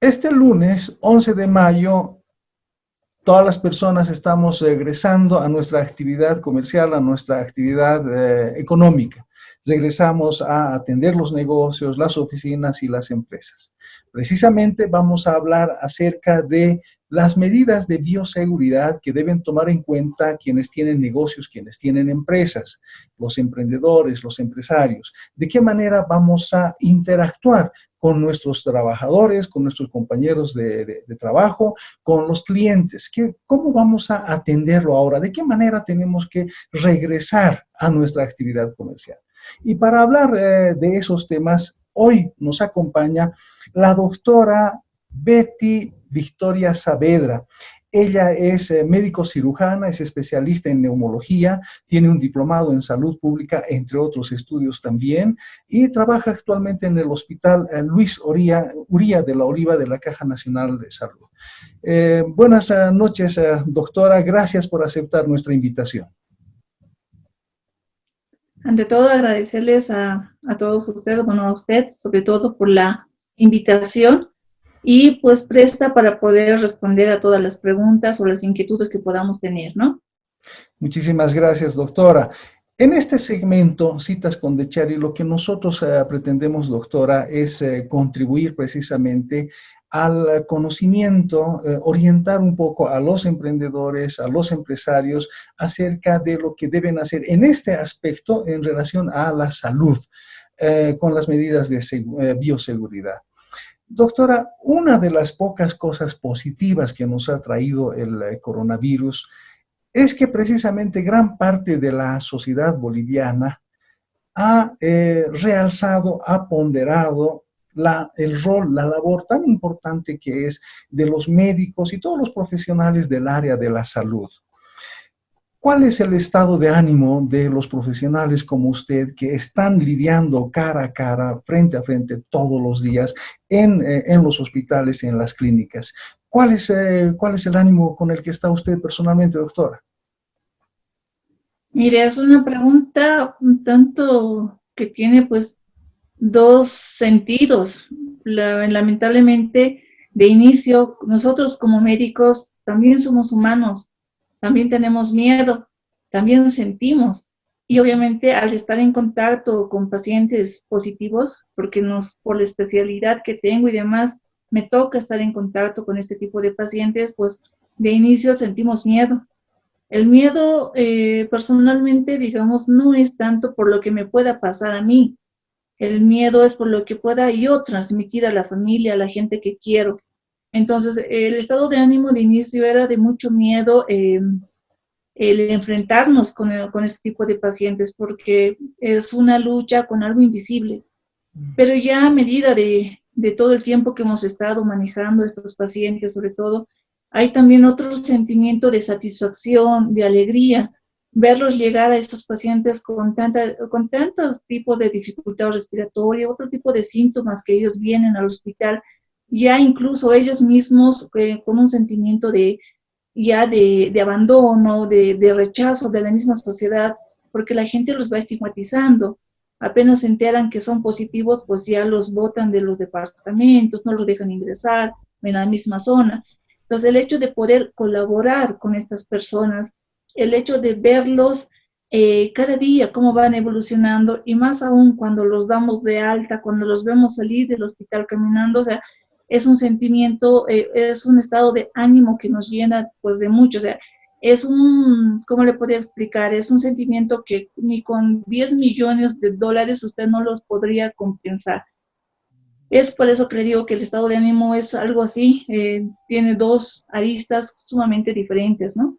Este lunes, 11 de mayo, todas las personas estamos regresando a nuestra actividad comercial, a nuestra actividad económica. Regresamos a atender los negocios, las oficinas y las empresas. Precisamente vamos a hablar acerca de las medidas de bioseguridad que deben tomar en cuenta quienes tienen negocios, quienes tienen empresas, los emprendedores, los empresarios. ¿De qué manera vamos a interactuar con nuestros trabajadores, con nuestros compañeros de trabajo, con los clientes? ¿Cómo vamos a atenderlo ahora? ¿De qué manera tenemos que regresar a nuestra actividad comercial? Y para hablar de esos temas, hoy nos acompaña la doctora Betty Victoria Saavedra. Ella es médico cirujana, es especialista en neumología, tiene un diplomado en salud pública, entre otros estudios también, y trabaja actualmente en el Hospital Luis Uría de la Oliva de la Caja Nacional de Salud. Buenas noches, doctora. Gracias por aceptar nuestra invitación. Ante todo, agradecerles a todos ustedes, bueno, a usted, sobre todo por la invitación y pues presta para poder responder a todas las preguntas o las inquietudes que podamos tener, ¿no? Muchísimas gracias, doctora. En este segmento, Citas con Dechari, lo que nosotros pretendemos, doctora, es contribuir precisamente al conocimiento, orientar un poco a los emprendedores, a los empresarios, acerca de lo que deben hacer en este aspecto en relación a la salud, con las medidas de bioseguridad. Doctora, una de las pocas cosas positivas que nos ha traído el coronavirus es que precisamente gran parte de la sociedad boliviana ha realzado, ha ponderado el rol, la labor tan importante que es de los médicos y todos los profesionales del área de la salud. ¿Cuál es el estado de ánimo de los profesionales como usted que están lidiando cara a cara, frente a frente, todos los días en los hospitales, en las clínicas? ¿Cuál es el ánimo con el que está usted personalmente, doctora? Mire, es una pregunta un tanto que tiene pues dos sentidos. Lamentablemente, de inicio, nosotros como médicos también somos humanos, también tenemos miedo, también sentimos. Y obviamente al estar en contacto con pacientes positivos, porque por la especialidad que tengo y demás, me toca estar en contacto con este tipo de pacientes, pues de inicio sentimos miedo. El miedo, personalmente, digamos, no es tanto por lo que me pueda pasar a mí. El miedo es por lo que pueda yo transmitir a la familia, a la gente que quiero. Entonces, el estado de ánimo de inicio era de mucho miedo, el enfrentarnos con este tipo de pacientes, porque es una lucha con algo invisible. Pero ya a medida de todo el tiempo que hemos estado manejando estos pacientes, sobre todo, hay también otro sentimiento de satisfacción, de alegría, verlos llegar a estos pacientes con tanto tipo de dificultad respiratoria, otro tipo de síntomas que ellos vienen al hospital, ya incluso ellos mismos con un sentimiento de abandono, de rechazo de la misma sociedad, porque la gente los va estigmatizando. Apenas se enteran que son positivos, pues ya los botan de los departamentos, no los dejan ingresar en la misma zona. Entonces, el hecho de poder colaborar con estas personas, el hecho de verlos cada día cómo van evolucionando, y más aún cuando los damos de alta, cuando los vemos salir del hospital caminando, o sea, es un sentimiento, es un estado de ánimo que nos llena pues de mucho, o sea, ¿cómo le podría explicar? Es un sentimiento que ni con 10 millones de dólares usted no los podría compensar. Es por eso que le digo que el estado de ánimo es algo así, tiene dos aristas sumamente diferentes, ¿no?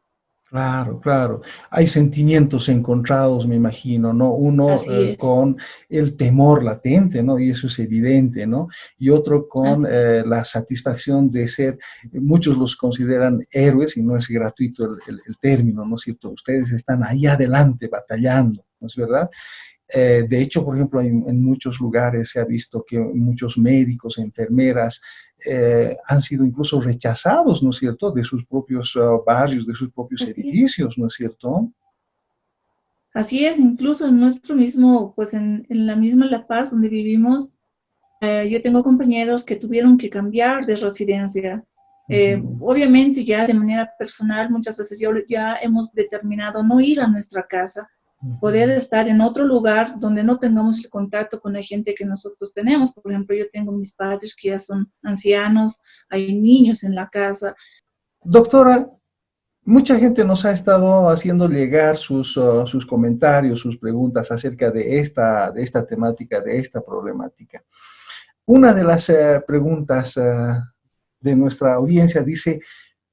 Claro, claro. Hay sentimientos encontrados, me imagino, ¿no? Uno Así es, con el temor latente, ¿no? Y eso es evidente, ¿no? Y otro con así es. la satisfacción de ser, muchos los consideran héroes y no es gratuito el término, ¿no es cierto? Ustedes están ahí adelante batallando, ¿no es verdad? De hecho, por ejemplo, en muchos lugares se ha visto que muchos médicos, enfermeras, han sido incluso rechazados, ¿no es cierto?, de sus propios barrios, de sus propios Así es. edificios, ¿no es cierto? Así es, incluso en nuestro mismo, pues en la misma La Paz donde vivimos, yo tengo compañeros que tuvieron que cambiar de residencia. Obviamente ya de manera personal, muchas veces ya hemos determinado no ir a nuestra casa, poder estar en otro lugar donde no tengamos el contacto con la gente que nosotros tenemos. Por ejemplo, yo tengo mis padres que ya son ancianos, hay niños en la casa. Doctora, mucha gente nos ha estado haciendo llegar sus comentarios, sus preguntas acerca de esta temática, de esta problemática. Una de las preguntas de nuestra audiencia dice,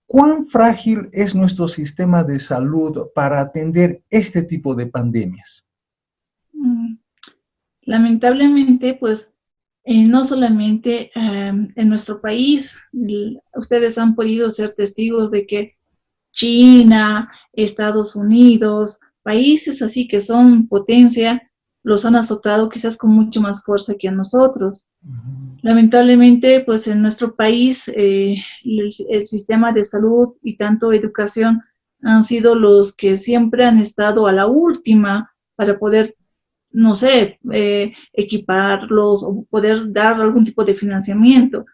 ¿cuán frágil es nuestro sistema de salud para atender este tipo de pandemias? Lamentablemente, pues, no solamente en nuestro país, ustedes han podido ser testigos de que China, Estados Unidos, países así que son potencia, los han azotado quizás con mucho más fuerza que a nosotros. Lamentablemente, pues en nuestro país el sistema de salud y tanto educación han sido los que siempre han estado a la última para poder, no sé, equiparlos o poder dar algún tipo de financiamiento.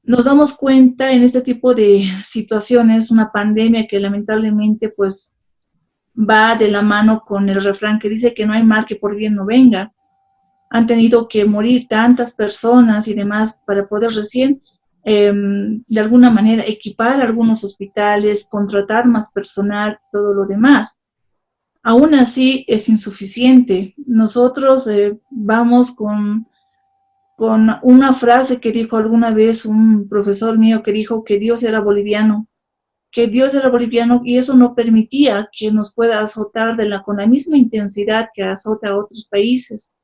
Nos damos cuenta en este tipo de situaciones, una pandemia que lamentablemente pues va de la mano con el refrán que dice que no hay mal que por bien no venga. Han tenido que morir tantas personas y demás para poder recién de alguna manera equipar algunos hospitales, contratar más personal, todo lo demás. Aún así es insuficiente. Nosotros vamos con una frase que dijo alguna vez un profesor mío que dijo que Dios era boliviano y eso no permitía que nos pueda azotar con la misma intensidad que azota a otros países.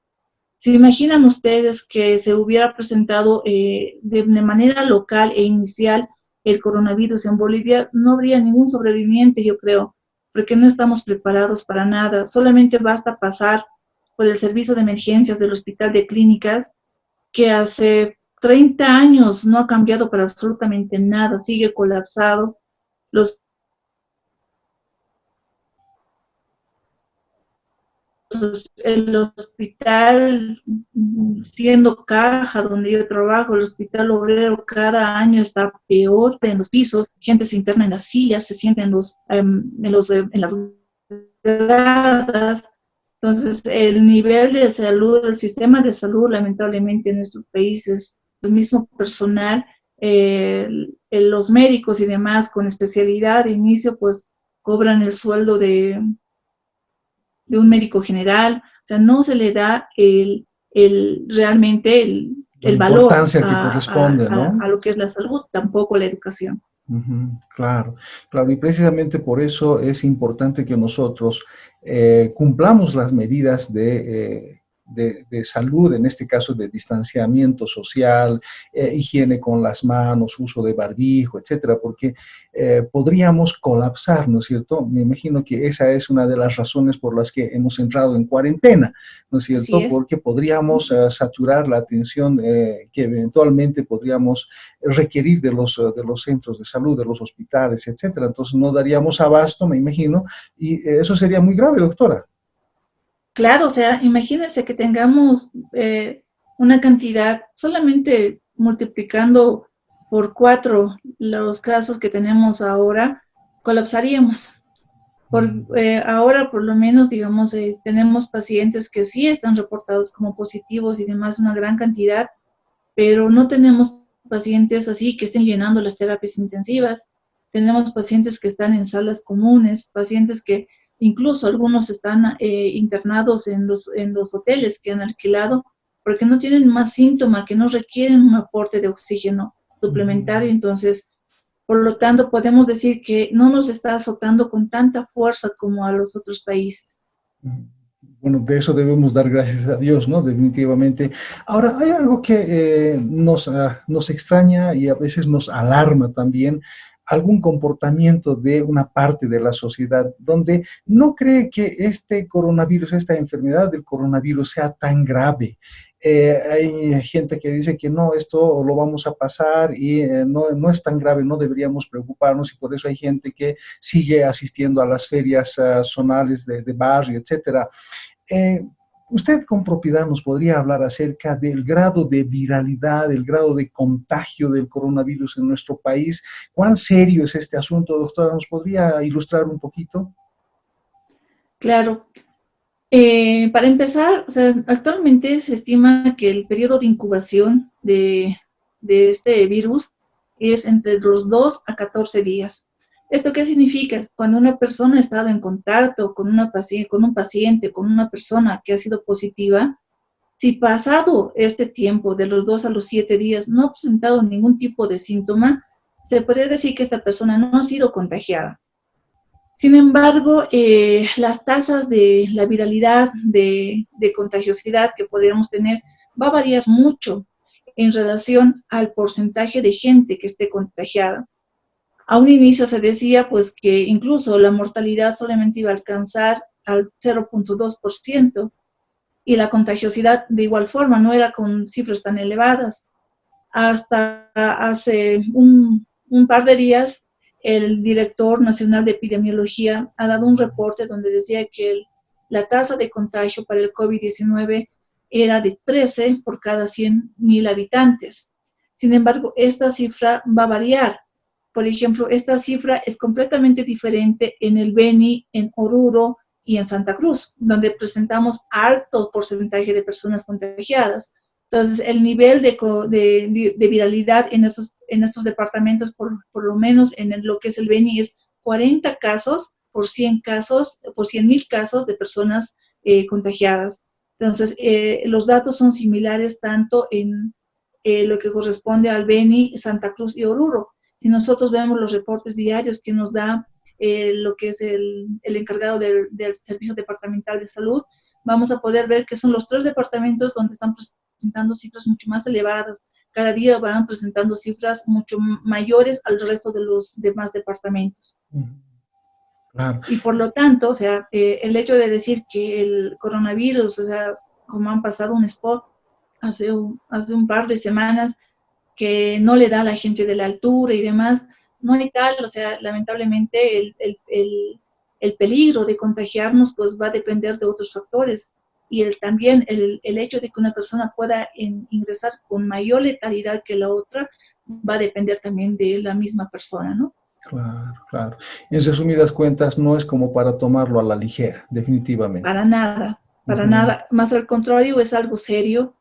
¿Se imaginan ustedes que se hubiera presentado de manera local e inicial el coronavirus en Bolivia? No habría ningún sobreviviente, yo creo, porque no estamos preparados para nada. Solamente basta pasar por el servicio de emergencias del Hospital de Clínicas, que hace 30 años no ha cambiado para absolutamente nada, sigue colapsado. El hospital, siendo caja donde yo trabajo, el hospital obrero cada año está peor en los pisos, gente se interna en las sillas, se sienta en las gradas. Entonces, el nivel de salud, el sistema de salud, lamentablemente en nuestro país es el mismo personal, los médicos y demás con especialidad de inicio, pues cobran el sueldo de un médico general, o sea, no se le da realmente La el valor importancia que corresponde, ¿no? a lo que es la salud, tampoco la educación. Claro, claro, y precisamente por eso es importante que nosotros cumplamos las medidas de salud, en este caso de distanciamiento social, higiene con las manos, uso de barbijo, etcétera, porque podríamos colapsar, ¿no es cierto? Me imagino que esa es una de las razones por las que hemos entrado en cuarentena, ¿no es cierto? Porque podríamos saturar la atención que eventualmente podríamos requerir de los centros de salud, de los hospitales, etcétera. Entonces no daríamos abasto, me imagino, y eso sería muy grave, doctora. Claro, o sea, imagínense que tengamos una cantidad, solamente multiplicando por 4 los casos que tenemos ahora, colapsaríamos. Ahora, por lo menos, digamos, tenemos pacientes que sí están reportados como positivos y demás, una gran cantidad, pero no tenemos pacientes así que estén llenando las terapias intensivas. Tenemos pacientes que están en salas comunes, pacientes que incluso algunos están internados en los hoteles que han alquilado porque no tienen más síntoma, que no requieren un aporte de oxígeno suplementario. Entonces, por lo tanto, podemos decir que no nos está azotando con tanta fuerza como a los otros países. Bueno, de eso debemos dar gracias a Dios, ¿no? Definitivamente. Ahora, hay algo que nos extraña y a veces nos alarma también, algún comportamiento de una parte de la sociedad donde no cree que este coronavirus, esta enfermedad del coronavirus sea tan grave. Hay gente que dice que no, esto lo vamos a pasar y no es tan grave, no deberíamos preocuparnos, y por eso hay gente que sigue asistiendo a las ferias zonales de barrio, etcétera. Eh, Usted con propiedad nos podría hablar acerca del grado de viralidad, el grado de contagio del coronavirus en nuestro país. ¿Cuán serio es este asunto, doctora? ¿Nos podría ilustrar un poquito? Claro. Para empezar, o sea, actualmente se estima que el periodo de incubación de este virus es entre los 2 a 14 días. ¿Esto qué significa? Cuando una persona ha estado en contacto con, con un paciente, con una persona que ha sido positiva, si pasado este tiempo de los 2 a los 7 días no ha presentado ningún tipo de síntoma, se podría decir que esta persona no ha sido contagiada. Sin embargo, las tasas de la viralidad, de contagiosidad que podríamos tener va a variar mucho en relación al porcentaje de gente que esté contagiada. A un inicio se decía pues que incluso la mortalidad solamente iba a alcanzar al 0.2% y la contagiosidad de igual forma no era con cifras tan elevadas. Hasta hace un par de días, el director nacional de epidemiología ha dado un reporte donde decía que la tasa de contagio para el COVID-19 era de 13 por cada 100.000 habitantes. Sin embargo, esta cifra va a variar. Por ejemplo, esta cifra es completamente diferente en el Beni, en Oruro y en Santa Cruz, donde presentamos alto porcentaje de personas contagiadas. Entonces, el nivel de viralidad en estos departamentos, por lo menos en lo que es el Beni, es 40 casos por 100 casos, por 100.000 casos de personas contagiadas. Entonces, los datos son similares tanto en lo que corresponde al Beni, Santa Cruz y Oruro. Si nosotros vemos los reportes diarios que nos da lo que es el encargado del Servicio Departamental de Salud, vamos a poder ver que son los 3 departamentos donde están presentando cifras mucho más elevadas. Cada día van presentando cifras mucho mayores al resto de los demás departamentos. Claro. Y por lo tanto, o sea, el hecho de decir que el coronavirus, o sea, como han pasado un spot hace un par de semanas, que no le da a la gente de la altura y demás, no hay tal, o sea, lamentablemente el peligro de contagiarnos pues va a depender de otros factores y también el hecho de que una persona pueda ingresar con mayor letalidad que la otra va a depender también de la misma persona, ¿no? Claro, claro. En resumidas cuentas, no es como para tomarlo a la ligera, definitivamente. Para nada, más al contrario, es algo serio.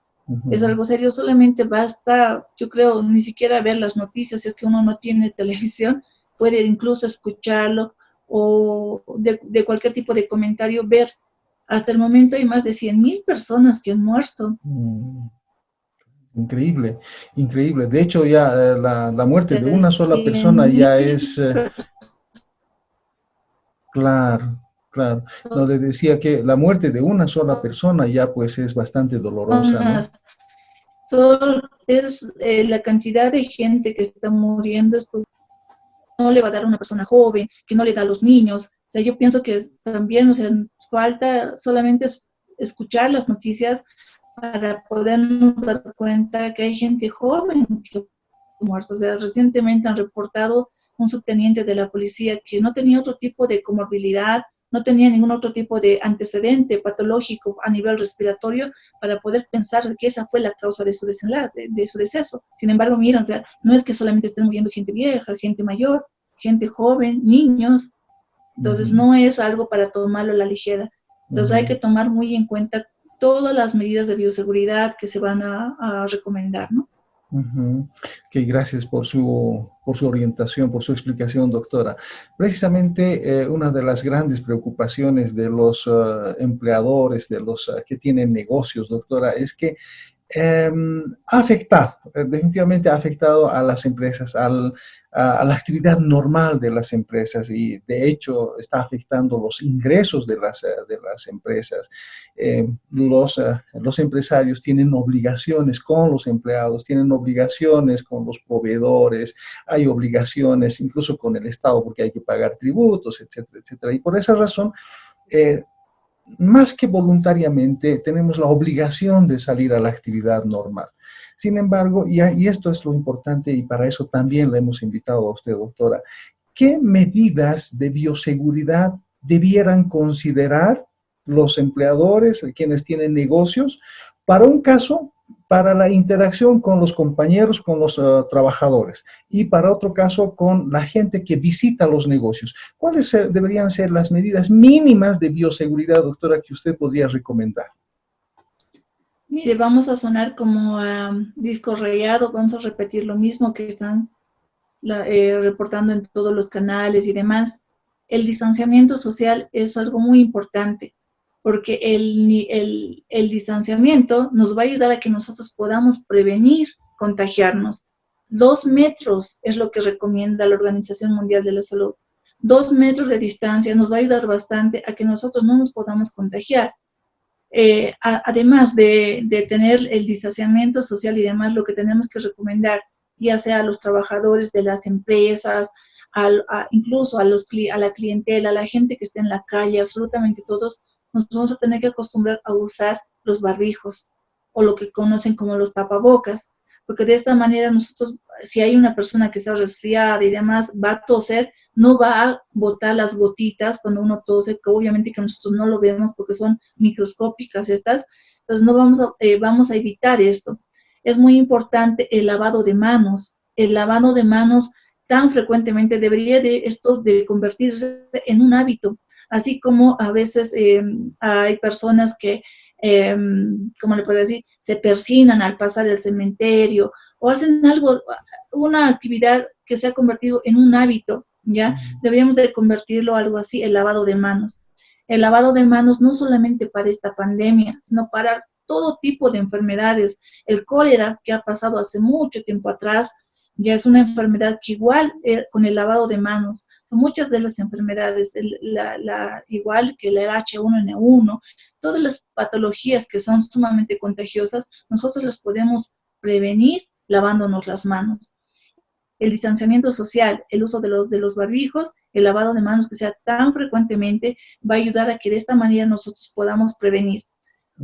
Es algo serio, solamente basta, yo creo, ni siquiera ver las noticias, si es que uno no tiene televisión, puede incluso escucharlo o de cualquier tipo de comentario ver. Hasta el momento hay más de 100.000 personas que han muerto. Increíble, increíble. De hecho, ya la muerte de una sola persona ya es... 100.000 claro, claro. No, le decía que la muerte de una sola persona ya pues es bastante dolorosa, ¿no? personas. Solo es la cantidad de gente que está muriendo, es porque no le va a dar a una persona joven, que no le da a los niños. O sea, yo pienso que también, o sea, falta solamente escuchar las noticias para podernos dar cuenta que hay gente joven que ha muerto. O sea, recientemente han reportado un subteniente de la policía que no tenía otro tipo de comorbilidad, no tenía ningún otro tipo de antecedente patológico a nivel respiratorio para poder pensar que esa fue la causa de su deceso. Sin embargo, miren, o sea, no es que solamente estén muriendo gente vieja, gente mayor, gente joven, niños. Entonces, no es algo para tomarlo a la ligera. Entonces, hay que tomar muy en cuenta todas las medidas de bioseguridad que se van a recomendar, ¿no? Ok, gracias por su orientación, por su explicación, doctora. Precisamente una de las grandes preocupaciones de los empleadores, de los que tienen negocios, doctora, es que ha afectado, definitivamente ha afectado a las empresas, a la actividad normal de las empresas y de hecho está afectando los ingresos de las empresas. Los empresarios tienen obligaciones con los empleados, tienen obligaciones con los proveedores, hay obligaciones incluso con el Estado porque hay que pagar tributos, etcétera, etcétera. Y por esa razón, más que voluntariamente, tenemos la obligación de salir a la actividad normal. Sin embargo, y esto es lo importante y para eso también le hemos invitado a usted, doctora, ¿qué medidas de bioseguridad debieran considerar los empleadores, quienes tienen negocios, para un caso, para la interacción con los compañeros, con los trabajadores, y para otro caso, con la gente que visita los negocios. ¿Cuáles deberían ser las medidas mínimas de bioseguridad, doctora, que usted podría recomendar? Mire, vamos a sonar como a disco rayado, vamos a repetir lo mismo que están reportando en todos los canales y demás. El distanciamiento social es algo muy importante, porque el distanciamiento nos va a ayudar a que nosotros podamos prevenir contagiarnos. 2 metros es lo que recomienda la Organización Mundial de la Salud. 2 metros de distancia nos va a ayudar bastante a que nosotros no nos podamos contagiar. Además de tener el distanciamiento social y demás, lo que tenemos que recomendar, ya sea a los trabajadores de las empresas, incluso a la clientela, a la gente que esté en la calle, absolutamente todos, nos vamos a tener que acostumbrar a usar los barbijos o lo que conocen como los tapabocas, porque de esta manera nosotros, si hay una persona que está resfriada y demás, va a toser, no va a botar las gotitas cuando uno tose, que obviamente que nosotros no lo vemos porque son microscópicas estas, entonces no vamos a evitar esto. Es muy importante el lavado de manos. El lavado de manos tan frecuentemente debería de esto de convertirse en un hábito, así como a veces hay personas que, ¿cómo le puedo decir?, se persignan al pasar el cementerio o hacen algo, una actividad que se ha convertido en un hábito, ¿ya? Deberíamos de convertirlo algo así, el lavado de manos. El lavado de manos no solamente para esta pandemia, sino para todo tipo de enfermedades. El cólera, que ha pasado hace mucho tiempo atrás, ya es una enfermedad que igual con el lavado de manos, son muchas de las enfermedades, igual que el H1N1, todas las patologías que son sumamente contagiosas, nosotros las podemos prevenir lavándonos las manos. El distanciamiento social, el uso de los barbijos, el lavado de manos que sea tan frecuentemente, va a ayudar a que de esta manera nosotros podamos prevenir.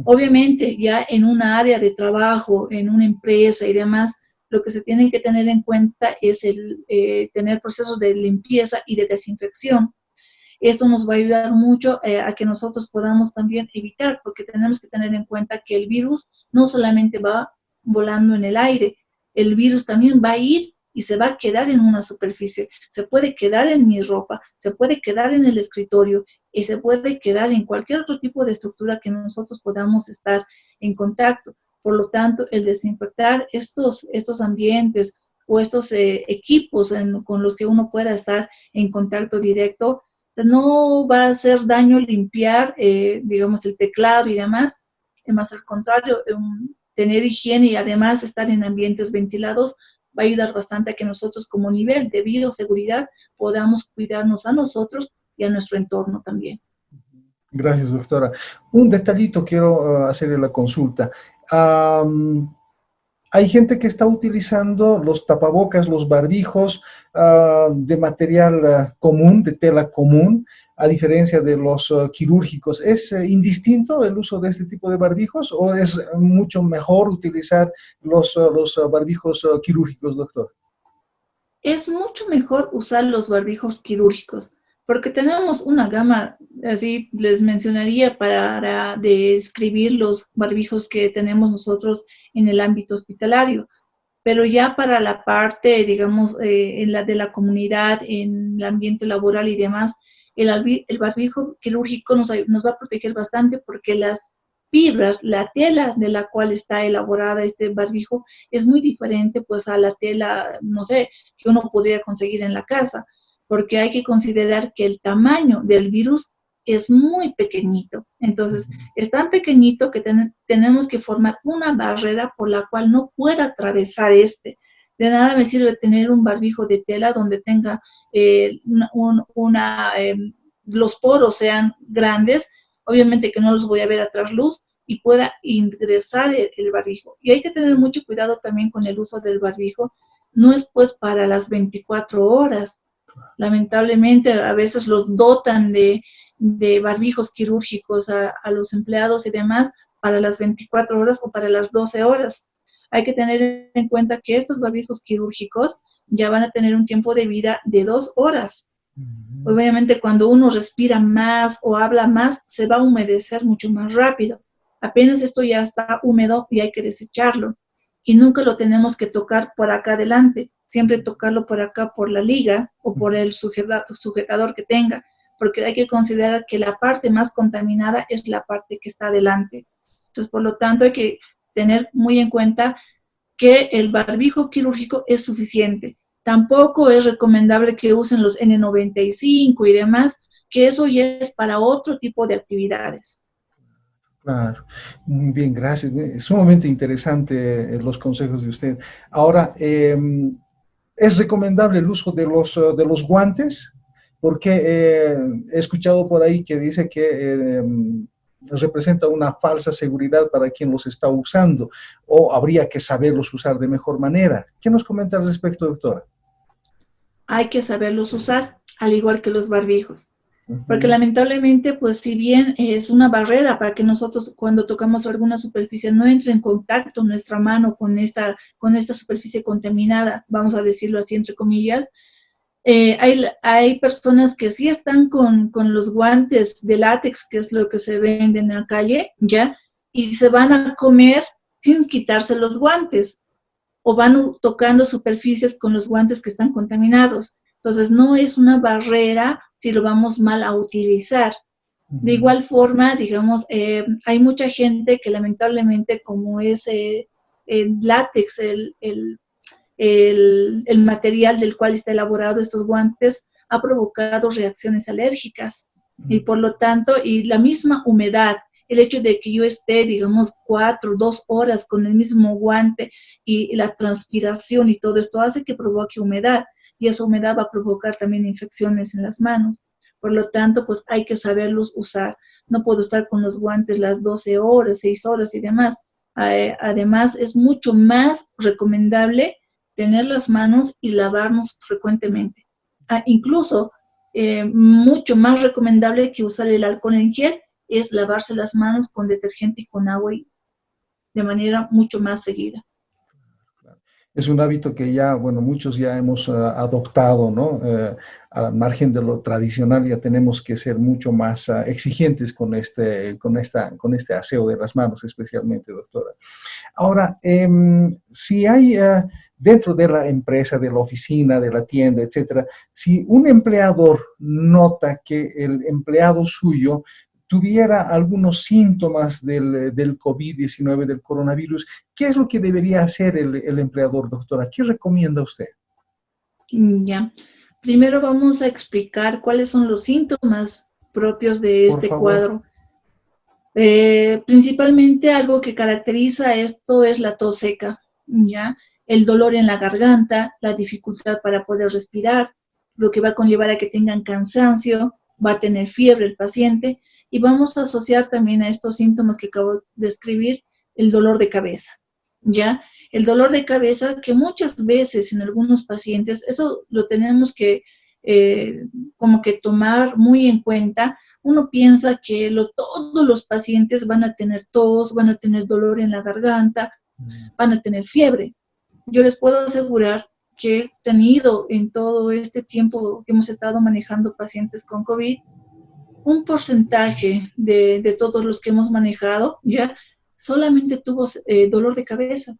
Obviamente, ya en una área de trabajo, en una empresa y demás, lo que se tiene que tener en cuenta es tener procesos de limpieza y de desinfección. Esto nos va a ayudar mucho a que nosotros podamos también evitar, porque tenemos que tener en cuenta que el virus no solamente va volando en el aire, el virus también va a ir y se va a quedar en una superficie, se puede quedar en mi ropa, se puede quedar en el escritorio y se puede quedar en cualquier otro tipo de estructura que nosotros podamos estar en contacto. Por lo tanto, el desinfectar estos ambientes o estos equipos con los que uno pueda estar en contacto directo, no va a hacer daño limpiar, digamos, el teclado y demás, más al contrario, tener higiene y además estar en ambientes ventilados va a ayudar bastante a que nosotros como nivel de bioseguridad podamos cuidarnos a nosotros y a nuestro entorno también. Gracias, doctora. Un detallito quiero hacerle la consulta. Hay gente que está utilizando los tapabocas, los barbijos de material común, de tela común, a diferencia de los quirúrgicos. ¿Es indistinto el uso de este tipo de barbijos o es mucho mejor utilizar los barbijos quirúrgicos, doctor? Es mucho mejor usar los barbijos quirúrgicos, porque tenemos una gama, así les mencionaría para describir los barbijos que tenemos nosotros en el ámbito hospitalario, pero ya para la parte, digamos, en la de la comunidad, en el ambiente laboral y demás, el barbijo quirúrgico nos va a proteger bastante porque las fibras, la tela de la cual está elaborada este barbijo es muy diferente pues a la tela, no sé, que uno podría conseguir en la casa, porque hay que considerar que el tamaño del virus es muy pequeñito. Entonces, es tan pequeñito que tenemos que formar una barrera por la cual no pueda atravesar este. De nada me sirve tener un barbijo de tela donde tenga los poros sean grandes, obviamente que no los voy a ver a trasluz y pueda ingresar el barbijo. Y hay que tener mucho cuidado también con el uso del barbijo. No es pues para las 24 horas. Lamentablemente a veces los dotan de barbijos quirúrgicos a los empleados y demás para las 24 horas o para las 12 horas. Hay que tener en cuenta que estos barbijos quirúrgicos ya van a tener un tiempo de vida de 2 horas. Ujú. Obviamente cuando uno respira más o habla más, se va a humedecer mucho más rápido. Apenas esto ya está húmedo y hay que desecharlo. Y nunca lo tenemos que tocar por acá adelante, siempre tocarlo por acá, por la liga o por el sujetador que tenga, porque hay que considerar que la parte más contaminada es la parte que está adelante. Entonces, por lo tanto, hay que tener muy en cuenta que el barbijo quirúrgico es suficiente. Tampoco es recomendable que usen los N95 y demás, que eso ya es para otro tipo de actividades. Claro, muy bien, gracias. Sumamente interesante los consejos de usted. Ahora, ¿es recomendable el uso de los guantes? Porque he escuchado por ahí que dice que representa una falsa seguridad para quien los está usando, o habría que saberlos usar de mejor manera. ¿Qué nos comenta al respecto, doctora? Hay que saberlos usar, al igual que los barbijos. Porque Ujú. lamentablemente, pues si bien es una barrera para que nosotros cuando tocamos alguna superficie no entre en contacto nuestra mano con esta superficie contaminada, vamos a decirlo así entre comillas, hay personas que sí están con los guantes de látex, que es lo que se vende en la calle, ¿ya? Y se van a comer sin quitarse los guantes o van tocando superficies con los guantes que están contaminados. Entonces, no es una barrera si lo vamos mal a utilizar. De Ujú. igual forma, digamos, hay mucha gente que lamentablemente, como es el látex, el material del cual está elaborado estos guantes, ha provocado reacciones alérgicas. Y por lo tanto, y la misma humedad, el hecho de que yo esté, digamos, 2 horas con el mismo guante y la transpiración y todo esto hace que provoque humedad y esa humedad va a provocar también infecciones en las manos. Por lo tanto, pues hay que saberlos usar. No puedo estar con los guantes las 12 horas, 6 horas y demás. Además, es mucho más recomendable tener las manos y lavarnos frecuentemente. Incluso, mucho más recomendable que usar el alcohol en gel es lavarse las manos con detergente y con agua y de manera mucho más seguida. Es un hábito que ya, bueno, muchos ya hemos adoptado, ¿no? Al margen de lo tradicional, ya tenemos que ser mucho más exigentes con este aseo de las manos, especialmente, doctora. Ahora, si hay dentro de la empresa, de la oficina, de la tienda, etcétera, si un empleador nota que el empleado suyo tuviera algunos síntomas del COVID-19, del coronavirus, ¿qué es lo que debería hacer el empleador, doctora? ¿Qué recomienda usted? Ya. Primero vamos a explicar cuáles son los síntomas propios de Por este favor. cuadro. Principalmente algo que caracteriza esto es la tos seca, ¿ya? El dolor en la garganta, la dificultad para poder respirar, lo que va a conllevar a que tengan cansancio, va a tener fiebre el paciente y vamos a asociar también a estos síntomas que acabo de escribir el dolor de cabeza, ¿ya? El dolor de cabeza que muchas veces en algunos pacientes, eso lo tenemos que como que tomar muy en cuenta. Uno piensa que todos los pacientes van a tener tos, van a tener dolor en la garganta, van a tener fiebre. Yo les puedo asegurar que he tenido en todo este tiempo que hemos estado manejando pacientes con COVID, un porcentaje de todos los que hemos manejado ya solamente tuvo dolor de cabeza.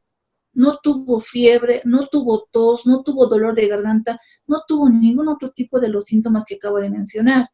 No tuvo fiebre, no tuvo tos, no tuvo dolor de garganta, no tuvo ningún otro tipo de los síntomas que acabo de mencionar,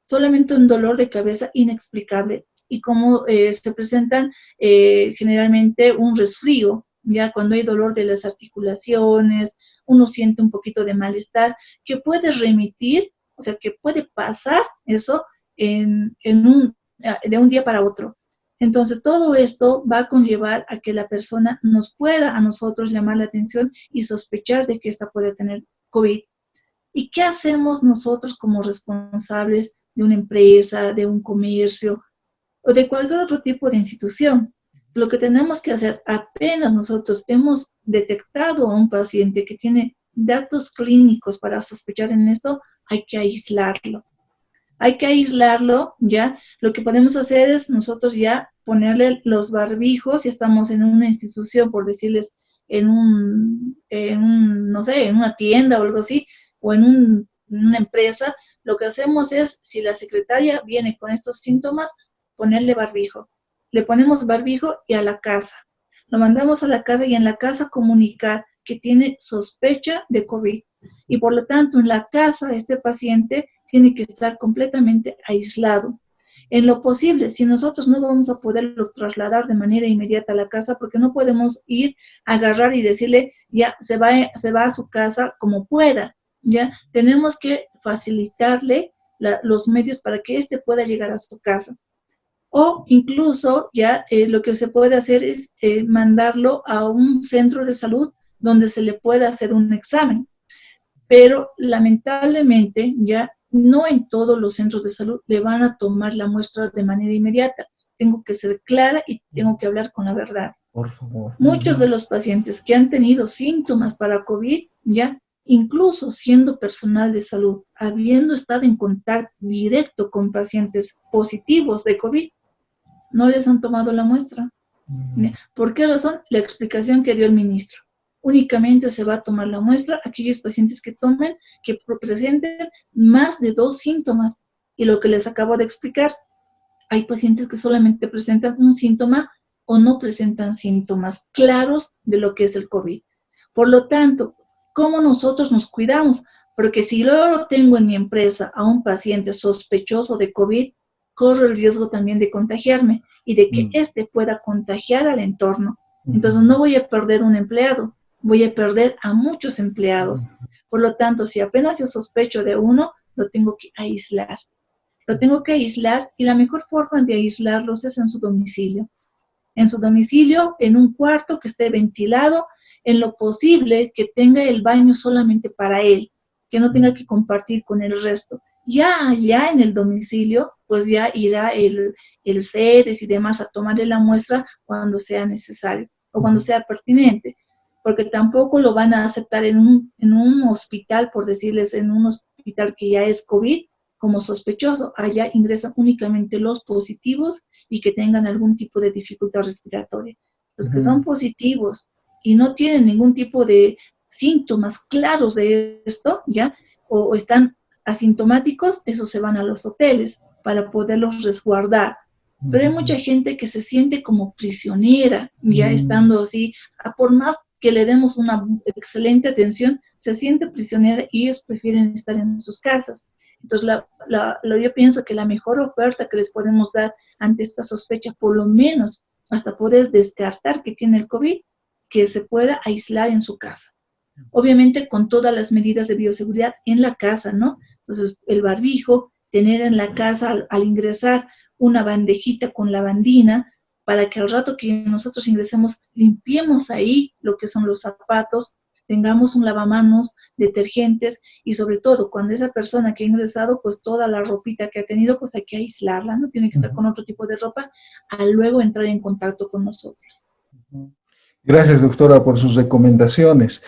solamente un dolor de cabeza inexplicable y como se presentan generalmente un resfrío, ya cuando hay dolor de las articulaciones, uno siente un poquito de malestar que puede remitir, o sea, que puede pasar eso de un día para otro. Entonces, todo esto va a conllevar a que la persona nos pueda a nosotros llamar la atención y sospechar de que ésta puede tener COVID. ¿Y qué hacemos nosotros como responsables de una empresa, de un comercio o de cualquier otro tipo de institución? Lo que tenemos que hacer, apenas nosotros hemos detectado a un paciente que tiene datos clínicos para sospechar en esto, hay que aislarlo. Hay que aislarlo, ¿ya? Lo que podemos hacer es nosotros ya ponerle los barbijos, si estamos en una institución, por decirles, no sé, en una tienda o algo así, o en un una empresa, lo que hacemos es, si la secretaria viene con estos síntomas, ponerle barbijo. Le ponemos barbijo y a la casa. Lo mandamos a la casa y en la casa comunicar que tiene sospecha de COVID. Y por lo tanto, en la casa este paciente tiene que estar completamente aislado. En lo posible, si nosotros no vamos a poderlo trasladar de manera inmediata a la casa, porque no podemos ir a agarrar y decirle, ya, se va a su casa como pueda, ya, tenemos que facilitarle los medios para que éste pueda llegar a su casa. O incluso ya lo que se puede hacer es mandarlo a un centro de salud donde se le pueda hacer un examen. Pero lamentablemente ya no en todos los centros de salud le van a tomar la muestra de manera inmediata. Tengo que ser clara y tengo que hablar con la verdad. Por favor. Muchos de los pacientes que han tenido síntomas para COVID, ya incluso siendo personal de salud, habiendo estado en contacto directo con pacientes positivos de COVID, no les han tomado la muestra. ¿Por qué razón? La explicación que dio el ministro. Únicamente se va a tomar la muestra a aquellos pacientes que presenten más de 2 síntomas. Y lo que les acabo de explicar, hay pacientes que solamente presentan un síntoma o no presentan síntomas claros de lo que es el COVID. Por lo tanto, ¿cómo nosotros nos cuidamos? Porque si yo tengo en mi empresa a un paciente sospechoso de COVID, corro el riesgo también de contagiarme y de que éste pueda contagiar al entorno. Entonces no voy a perder un empleado, voy a perder a muchos empleados. Por lo tanto, si apenas yo sospecho de uno, lo tengo que aislar. Lo tengo que aislar y la mejor forma de aislarlos es en su domicilio. En su domicilio, en un cuarto que esté ventilado, en lo posible que tenga el baño solamente para él, que no tenga que compartir con el resto. Ya en el domicilio, pues ya irá el CEDES y demás a tomarle la muestra cuando sea necesario o cuando sea pertinente, porque tampoco lo van a aceptar en un hospital, por decirles, en un hospital que ya es COVID, como sospechoso. Allá ingresan únicamente los positivos y que tengan algún tipo de dificultad respiratoria. Los que son positivos y no tienen ningún tipo de síntomas claros de esto, ¿ya? O están asintomáticos, esos se van a los hoteles para poderlos resguardar. Pero hay mucha gente que se siente como prisionera, ya estando así, por más que le demos una excelente atención, se siente prisionera y ellos prefieren estar en sus casas. Entonces, yo pienso que la mejor oferta que les podemos dar ante esta sospecha, por lo menos hasta poder descartar que tiene el COVID, que se pueda aislar en su casa. Obviamente con todas las medidas de bioseguridad en la casa, ¿no? Entonces, el barbijo, tener en la casa al ingresar una bandejita con lavandina para que al rato que nosotros ingresemos limpiemos ahí lo que son los zapatos, tengamos un lavamanos, detergentes y sobre todo cuando esa persona que ha ingresado, pues toda la ropita que ha tenido, pues hay que aislarla, ¿no? Tiene que estar con otro tipo de ropa al luego entrar en contacto con nosotros. Gracias, doctora, por sus recomendaciones.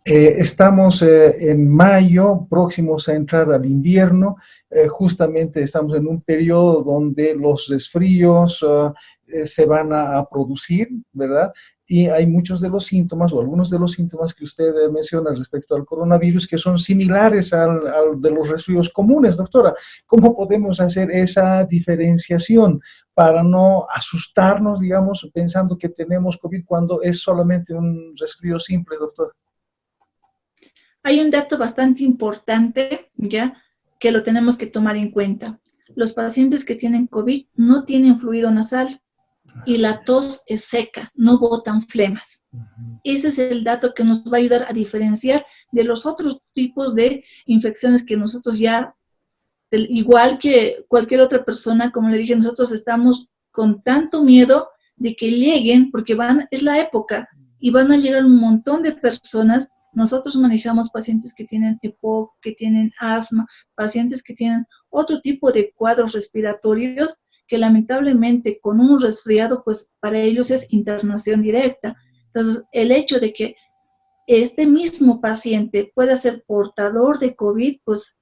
Estamos en mayo, próximos a entrar al invierno. Justamente estamos en un periodo donde los resfríos se van a producir, ¿verdad? Y hay muchos de los síntomas o algunos de los síntomas que usted menciona respecto al coronavirus que son similares al de los resfríos comunes, doctora. ¿Cómo podemos hacer esa diferenciación para no asustarnos, digamos, pensando que tenemos COVID cuando es solamente un resfrío simple, doctora? Hay un dato bastante importante, ya, que lo tenemos que tomar en cuenta. Los pacientes que tienen COVID no tienen fluido nasal y la tos es seca, no botan flemas. Ese es el dato que nos va a ayudar a diferenciar de los otros tipos de infecciones que nosotros ya, igual que cualquier otra persona, como le dije, nosotros estamos con tanto miedo de que lleguen, porque es la época y van a llegar un montón de personas. Nosotros manejamos pacientes que tienen EPOC, que tienen asma, pacientes que tienen otro tipo de cuadros respiratorios que lamentablemente con un resfriado, pues para ellos es internación directa. Entonces, el hecho de que este mismo paciente pueda ser portador de COVID, pues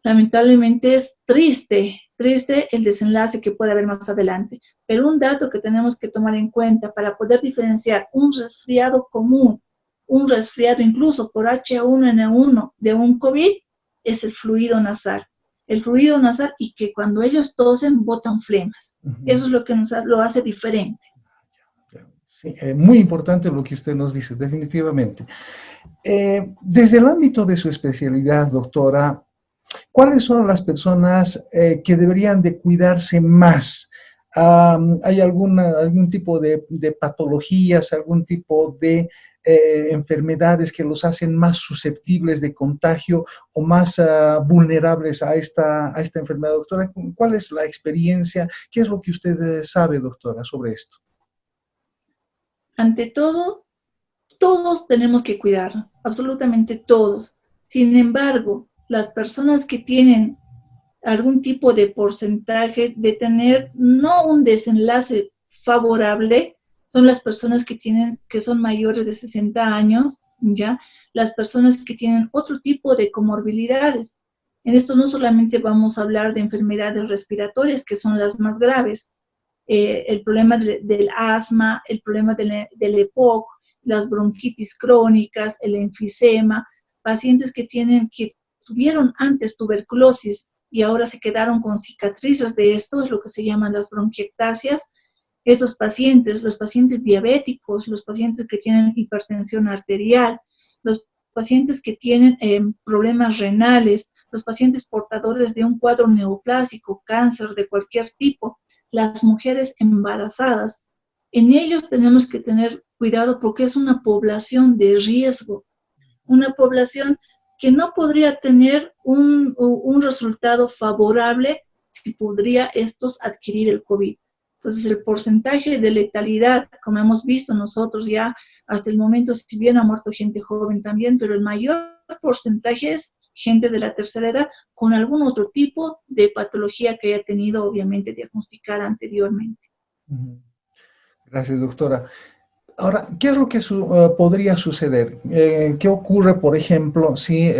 lamentablemente es triste el desenlace que puede haber más adelante. Pero un dato que tenemos que tomar en cuenta para poder diferenciar un resfriado común un resfriado incluso por H1N1 de un COVID es el fluido nasal. El fluido nasal y que cuando ellos tosen botan flemas. Eso es lo que lo hace diferente. Sí, muy importante lo que usted nos dice, definitivamente. Desde el ámbito de su especialidad, doctora, ¿cuáles son las personas que deberían de cuidarse más? ¿Hay algún tipo de patologías, algún tipo de enfermedades que los hacen más susceptibles de contagio o más vulnerables a esta enfermedad, doctora? ¿Cuál es la experiencia? ¿Qué es lo que usted sabe, doctora, sobre esto? Ante todo, todos tenemos que cuidarnos, absolutamente todos. Sin embargo, las personas que tienen algún tipo de porcentaje de tener no un desenlace favorable son las personas que son mayores de 60 años, ¿ya? Las personas que tienen otro tipo de comorbilidades. En esto no solamente vamos a hablar de enfermedades respiratorias, que son las más graves, el problema del asma, el problema del EPOC, las bronquitis crónicas, el enfisema, pacientes que tuvieron antes tuberculosis y ahora se quedaron con cicatrices de esto, es lo que se llaman las bronquiectasias. Estos pacientes, los pacientes diabéticos, los pacientes que tienen hipertensión arterial, los pacientes que tienen problemas renales, los pacientes portadores de un cuadro neoplásico, cáncer de cualquier tipo, las mujeres embarazadas. En ellos tenemos que tener cuidado porque es una población de riesgo, una población que no podría tener un resultado favorable si podría estos adquirir el COVID. Entonces, el porcentaje de letalidad, como hemos visto nosotros ya hasta el momento, si bien ha muerto gente joven también, pero el mayor porcentaje es gente de la tercera edad con algún otro tipo de patología que haya tenido, obviamente, diagnosticada anteriormente. Gracias, doctora. Ahora, ¿qué es lo que podría suceder? ¿Qué ocurre, por ejemplo, si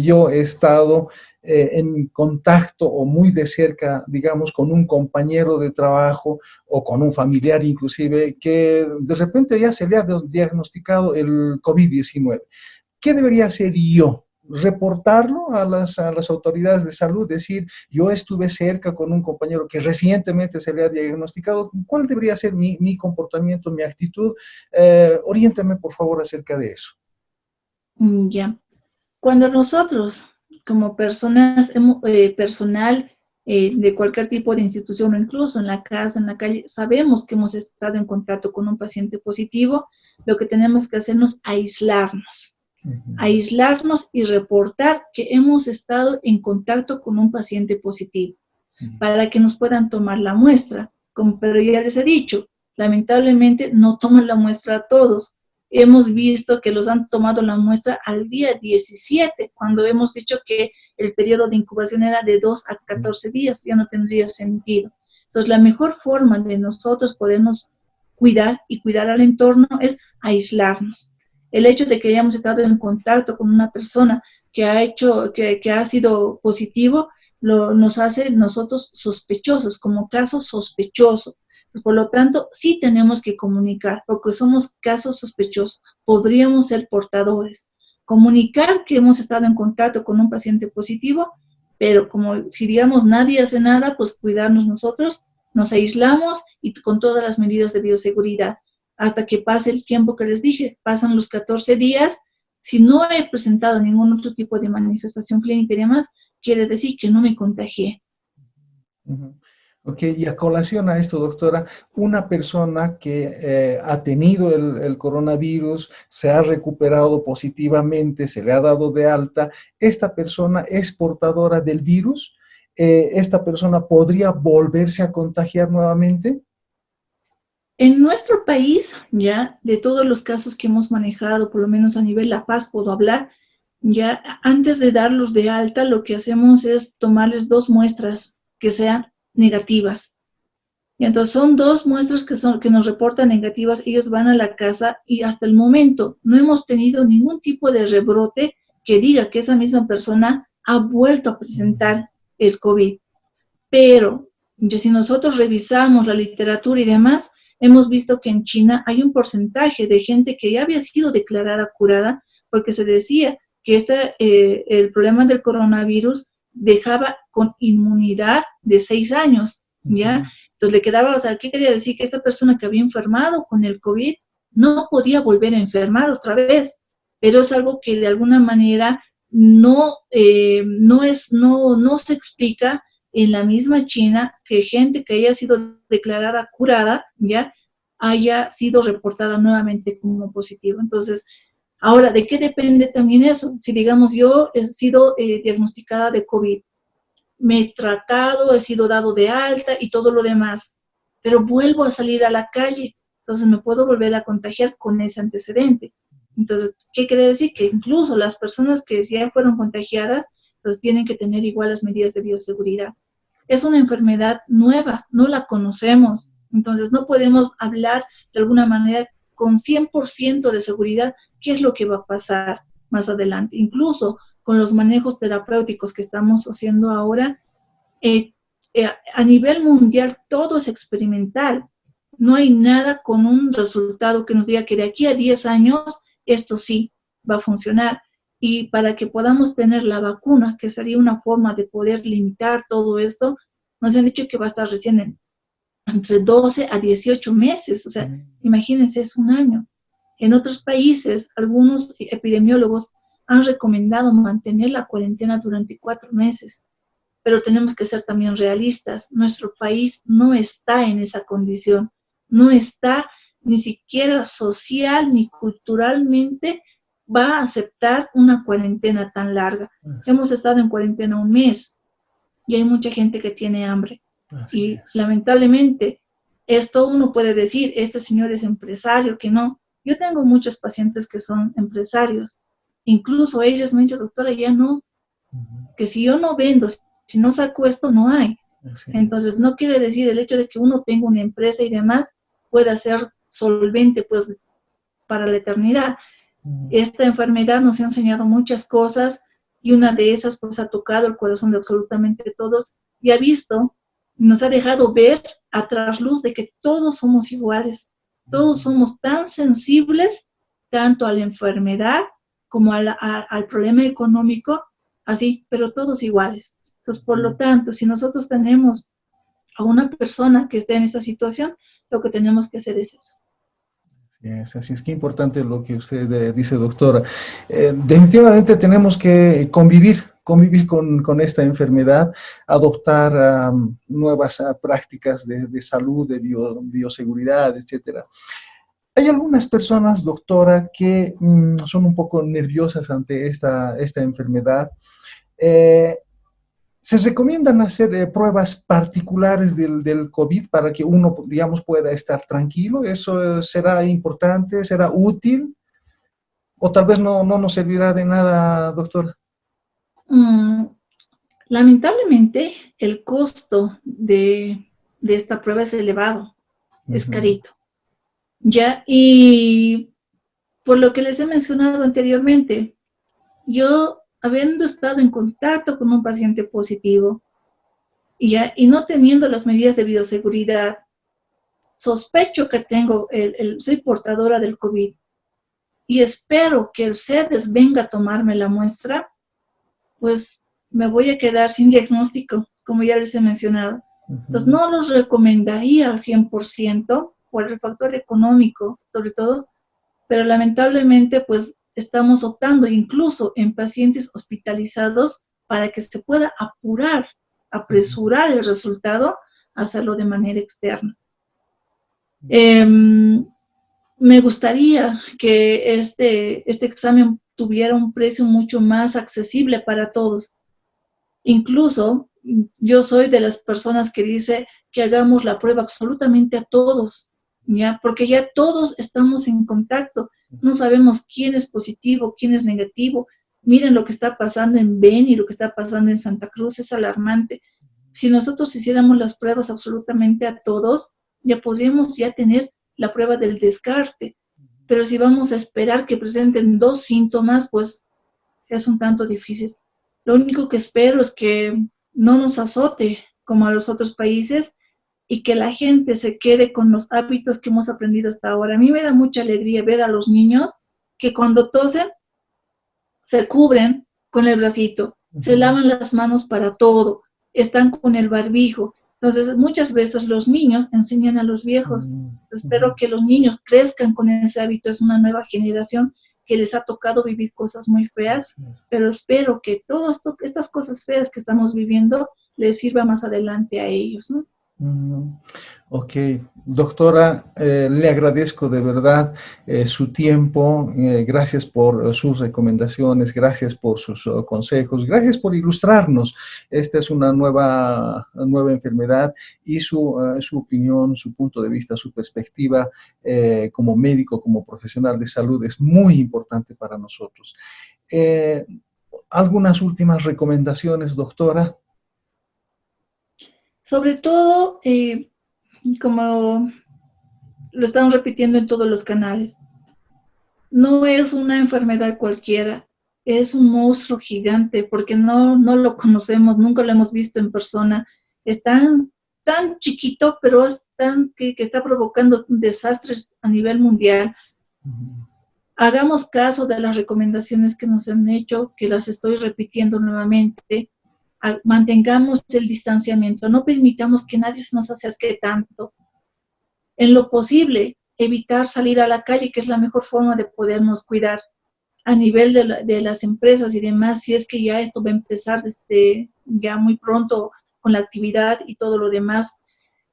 yo he estado en contacto o muy de cerca, digamos, con un compañero de trabajo o con un familiar inclusive, que de repente ya se le ha diagnosticado el COVID-19? ¿Qué debería hacer yo? ¿Reportarlo a las autoridades de salud? Decir, yo estuve cerca con un compañero que recientemente se le ha diagnosticado. ¿Cuál debería ser mi comportamiento, mi actitud? Oriéntame, por favor, acerca de eso. Ya. Cuando nosotros, como personas, personal de cualquier tipo de institución o incluso en la casa, en la calle, sabemos que hemos estado en contacto con un paciente positivo, lo que tenemos que hacernos es aislarnos. Aislarnos y reportar que hemos estado en contacto con un paciente positivo para que nos puedan tomar la muestra. Pero ya les he dicho, lamentablemente no toman la muestra a todos. Hemos visto que los han tomado la muestra al día 17, cuando hemos dicho que el periodo de incubación era de 2 a 14 días, ya no tendría sentido. Entonces, la mejor forma de nosotros podernos cuidar y cuidar al entorno es aislarnos. El hecho de que hayamos estado en contacto con una persona que ha sido positivo, nos hace nosotros sospechosos, como caso sospechoso. Entonces, por lo tanto, sí tenemos que comunicar, porque somos casos sospechosos, podríamos ser portadores. Comunicar que hemos estado en contacto con un paciente positivo, pero como si digamos nadie hace nada, pues cuidarnos nosotros, nos aislamos y con todas las medidas de bioseguridad hasta que pase el tiempo que les dije, pasan los 14 días, si no he presentado ningún otro tipo de manifestación clínica y demás, quiere decir que no me contagié. Ok, y a colación a esto, doctora, una persona que ha tenido el coronavirus, se ha recuperado positivamente, se le ha dado de alta, ¿esta persona es portadora del virus? ¿Esta persona podría volverse a contagiar nuevamente? En nuestro país, ya de todos los casos que hemos manejado, por lo menos a nivel La Paz puedo hablar, ya antes de darlos de alta, lo que hacemos es tomarles 2 muestras que sean negativas. Y entonces son 2 muestras que nos reportan negativas, ellos van a la casa y hasta el momento no hemos tenido ningún tipo de rebrote que diga que esa misma persona ha vuelto a presentar el COVID. Pero ya si nosotros revisamos la literatura y demás, hemos visto que en China hay un porcentaje de gente que ya había sido declarada curada porque se decía que el problema del coronavirus dejaba con inmunidad de 6 años, ¿ya? Entonces le quedaba, o sea, ¿qué quería decir? Que esta persona que había enfermado con el COVID no podía volver a enfermar otra vez, pero es algo que de alguna manera no se explica en la misma China que gente que haya sido declarada curada, ¿ya? Haya sido reportada nuevamente como positivo. Entonces, ahora, ¿de qué depende también eso? Si, digamos, yo he sido diagnosticada de COVID, me he tratado, he sido dado de alta y todo lo demás, pero vuelvo a salir a la calle, entonces me puedo volver a contagiar con ese antecedente. Entonces, ¿qué quiere decir? Que incluso las personas que ya fueron contagiadas, entonces tienen que tener igual las medidas de bioseguridad. Es una enfermedad nueva, no la conocemos, entonces no podemos hablar de alguna manera con 100% de seguridad qué es lo que va a pasar más adelante. Incluso con los manejos terapéuticos que estamos haciendo ahora, a nivel mundial todo es experimental. No hay nada con un resultado que nos diga que de aquí a 10 años esto sí va a funcionar. Y para que podamos tener la vacuna, que sería una forma de poder limitar todo esto, nos han dicho que va a estar recién entre 12 a 18 meses. O sea, imagínense, es un año. En otros países, algunos epidemiólogos han recomendado mantener la cuarentena durante 4 meses, pero tenemos que ser también realistas. Nuestro país no está en esa condición, no está ni siquiera social ni culturalmente va a aceptar una cuarentena tan larga. Hemos estado en cuarentena un mes y hay mucha gente que tiene hambre. Y lamentablemente, esto uno puede decir, este señor es empresario, que no. Yo tengo muchos pacientes que son empresarios. Incluso ellos me han dicho, doctora, ya no, que si yo no vendo, si no saco esto, no hay. Entonces, no quiere decir el hecho de que uno tenga una empresa y demás pueda ser solvente, pues, para la eternidad. Esta enfermedad nos ha enseñado muchas cosas y una de esas, pues, ha tocado el corazón de absolutamente todos y ha visto, nos ha dejado ver a trasluz de que todos somos iguales, todos somos tan sensibles tanto a la enfermedad como al problema económico, así, pero todos iguales. Entonces, por lo tanto, si nosotros tenemos a una persona que esté en esa situación, lo que tenemos que hacer es eso. Así es que importante lo que usted dice, doctora. Definitivamente tenemos que convivir con esta enfermedad, adoptar nuevas prácticas de salud, de bioseguridad, etcétera. Hay algunas personas, doctora, que son un poco nerviosas ante esta enfermedad. Se recomiendan hacer pruebas particulares del COVID para que uno, digamos, pueda estar tranquilo. ¿Eso será importante? ¿Será útil? ¿O tal vez no nos servirá de nada, doctor? Lamentablemente, el costo de esta prueba es elevado, es carito. Ya, y por lo que les he mencionado anteriormente, yo, habiendo estado en contacto con un paciente positivo y no teniendo las medidas de bioseguridad, sospecho que soy portadora del COVID y espero que el CEDES venga a tomarme la muestra, pues me voy a quedar sin diagnóstico, como ya les he mencionado. Entonces, no los recomendaría al 100% por el factor económico, sobre todo, pero lamentablemente, pues, estamos optando incluso en pacientes hospitalizados para que se pueda apresurar el resultado, hacerlo de manera externa. Me gustaría que este examen tuviera un precio mucho más accesible para todos. Incluso yo soy de las personas que dice que hagamos la prueba absolutamente a todos, ¿ya? Porque ya todos estamos en contacto, no sabemos quién es positivo, quién es negativo. Miren lo que está pasando en Beni, lo que está pasando en Santa Cruz, es alarmante. Si nosotros hiciéramos las pruebas absolutamente a todos, ya podríamos ya tener la prueba del descarte. Pero si vamos a esperar que presenten 2 síntomas, pues es un tanto difícil. Lo único que espero es que no nos azote como a los otros países y que la gente se quede con los hábitos que hemos aprendido hasta ahora. A mí me da mucha alegría ver a los niños que cuando tosen se cubren con el bracito, se lavan las manos para todo, están con el barbijo. Entonces, muchas veces los niños enseñan a los viejos. Espero que los niños crezcan con ese hábito. Es una nueva generación que les ha tocado vivir cosas muy feas, pero espero que todas estas cosas feas que estamos viviendo les sirva más adelante a ellos, ¿no? Ok, doctora, le agradezco de verdad su tiempo, gracias por sus recomendaciones, gracias por sus consejos, gracias por ilustrarnos. Esta es una nueva enfermedad y su opinión, su punto de vista, su perspectiva como médico, como profesional de salud es muy importante para nosotros. ¿Algunas últimas recomendaciones, doctora? Sobre todo, como lo estamos repitiendo en todos los canales, no es una enfermedad cualquiera, es un monstruo gigante porque no lo conocemos, nunca lo hemos visto en persona. Es tan chiquito, pero es tan que está provocando desastres a nivel mundial. Hagamos caso de las recomendaciones que nos han hecho, que las estoy repitiendo nuevamente. Mantengamos el distanciamiento, no permitamos que nadie se nos acerque tanto. En lo posible, evitar salir a la calle, que es la mejor forma de podernos cuidar a nivel de las empresas y demás, si es que ya esto va a empezar desde ya muy pronto con la actividad y todo lo demás.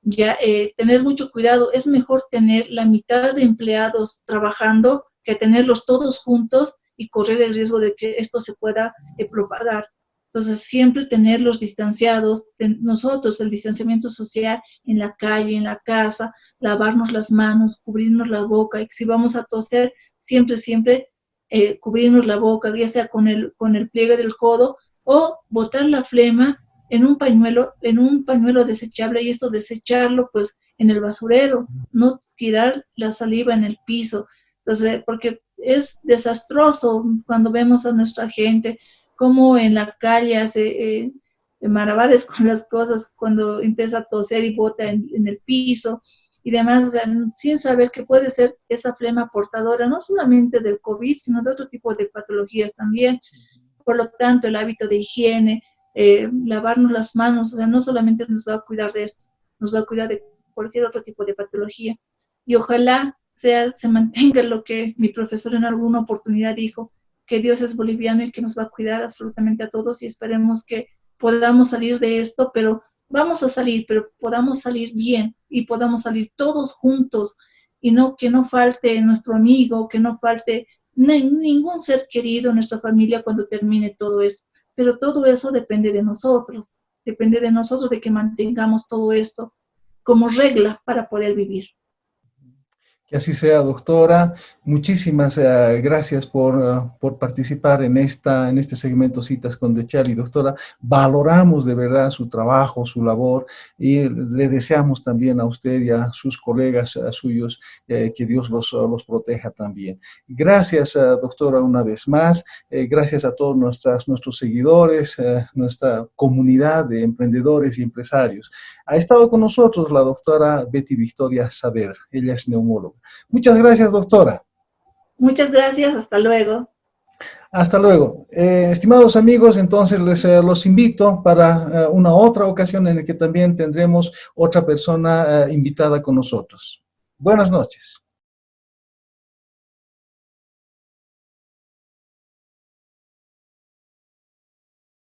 Ya tener mucho cuidado, es mejor tener la mitad de empleados trabajando que tenerlos todos juntos y correr el riesgo de que esto se pueda propagar. Entonces, siempre tenerlos distanciados, nosotros el distanciamiento social en la calle, en la casa, lavarnos las manos, cubrirnos la boca, y si vamos a toser, siempre cubrirnos la boca, ya sea con el pliegue del codo, o botar la flema en un pañuelo desechable, y esto desecharlo pues en el basurero, no tirar la saliva en el piso. Entonces, porque es desastroso cuando vemos a nuestra gente como en la calle hace malabares con las cosas cuando empieza a toser y bota en el piso y demás, o sea, sin saber que puede ser esa flema portadora no solamente del COVID, sino de otro tipo de patologías también. Por lo tanto, el hábito de higiene, lavarnos las manos, o sea, no solamente nos va a cuidar de esto, nos va a cuidar de cualquier otro tipo de patología. Y ojalá se mantenga lo que mi profesor en alguna oportunidad dijo, que Dios es boliviano y que nos va a cuidar absolutamente a todos, y esperemos que podamos salir de esto, pero vamos a salir, pero podamos salir bien y podamos salir todos juntos, y no que no falte nuestro amigo, que no falte ningún ser querido en nuestra familia cuando termine todo esto. Pero todo eso depende de nosotros de que mantengamos todo esto como regla para poder vivir. Que así sea, doctora. Muchísimas gracias por participar en este segmento Citas con Dechali, doctora. Valoramos de verdad su trabajo, su labor, y le deseamos también a usted y a sus colegas suyos que Dios los proteja también. Gracias, doctora, una vez más. Gracias a todos nuestros seguidores, nuestra comunidad de emprendedores y empresarios. Ha estado con nosotros la doctora Betty Victoria Saavedra. Ella es neumóloga. Muchas gracias, doctora. Muchas gracias, hasta luego. Hasta luego. Estimados amigos, entonces los invito para una otra ocasión en la que también tendremos otra persona invitada con nosotros. Buenas noches.